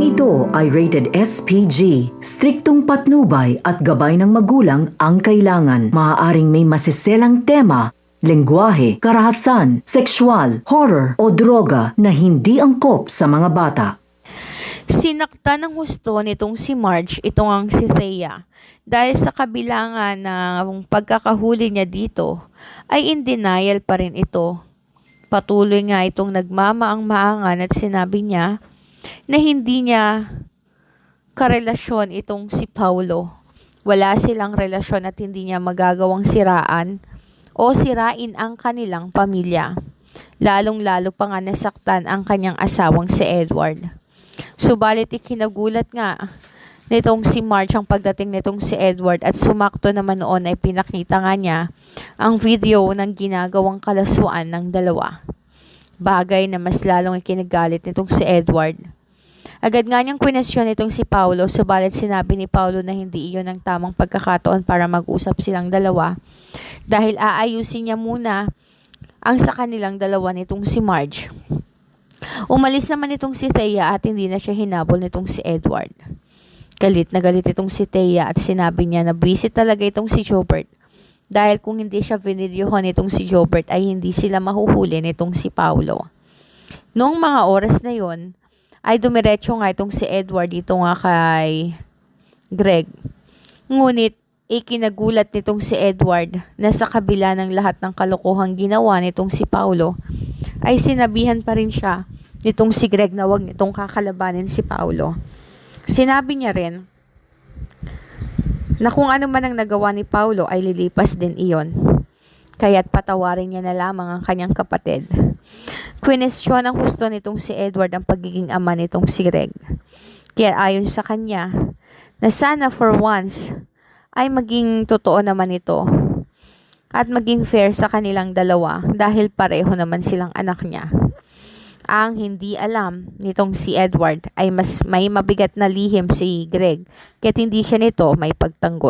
ito ay rated SPG. Striktong patnubay at gabay ng magulang ang kailangan. Maaaring may masiselang tema, lengguwahe, karahasan, sexual, horror o droga na hindi angkop sa mga bata. Sinakta ng husto nitong si Marge itong ang si Thea dahil sa kabilangan ng pagkakahuli niya dito ay in denial pa rin ito. Patuloy nga itong nagmamaang-maangan at sinabi niya na hindi niya karelasyon itong si Paulo. Wala silang relasyon at hindi niya magagawang siraan o sirain ang kanilang pamilya. Lalong-lalo pa nga nasaktan ang kanyang asawang si Edward. Subalit ikinagulat nga nitong si Marge ang pagdating nitong si Edward at sumakto naman noon ay pinakita nga niya ang video ng ginagawang kalaswaan ng dalawa. Bagay na mas lalong ikinagalit nitong si Edward. Agad nga niyang kwestiyon nitong si Paulo, subalit sinabi ni Paulo na hindi iyon ang tamang pagkakataon para mag-usap silang dalawa dahil aayusin niya muna ang sa kanilang dalawa nitong si Marge. Umalis naman itong si Thea at hindi na siya hinabol nitong si Edward. Galit na galit itong si Thea at sinabi niya na busy talaga itong si Jobert dahil kung hindi siya vinidyohan nitong si Jobert ay hindi sila mahuhuli nitong si Paulo. Noong mga oras na yon ay dumiretso nga itong si Edward dito nga kay Greg. Ngunit ikinagulat nitong si Edward na sa kabila ng lahat ng kalokohang ginawa nitong si Paulo ay sinabihan pa rin siya nitong si Greg na wag nitong kakalabanin si Paulo. Sinabi niya rin na kung ano man ang nagawa ni Paulo ay lilipas din iyon. Kaya't patawarin niya na lamang ang kanyang kapatid. Kwestiyon ang husto nitong si Edward ang pagiging ama nitong si Greg. Kaya ayon sa kanya na sana for once ay maging totoo naman ito at maging fair sa kanilang dalawa dahil pareho naman silang anak niya. Ang hindi alam nitong si Edward ay mas may mabigat na lihim si Greg kaya't hindi siya nito may pagtanggol.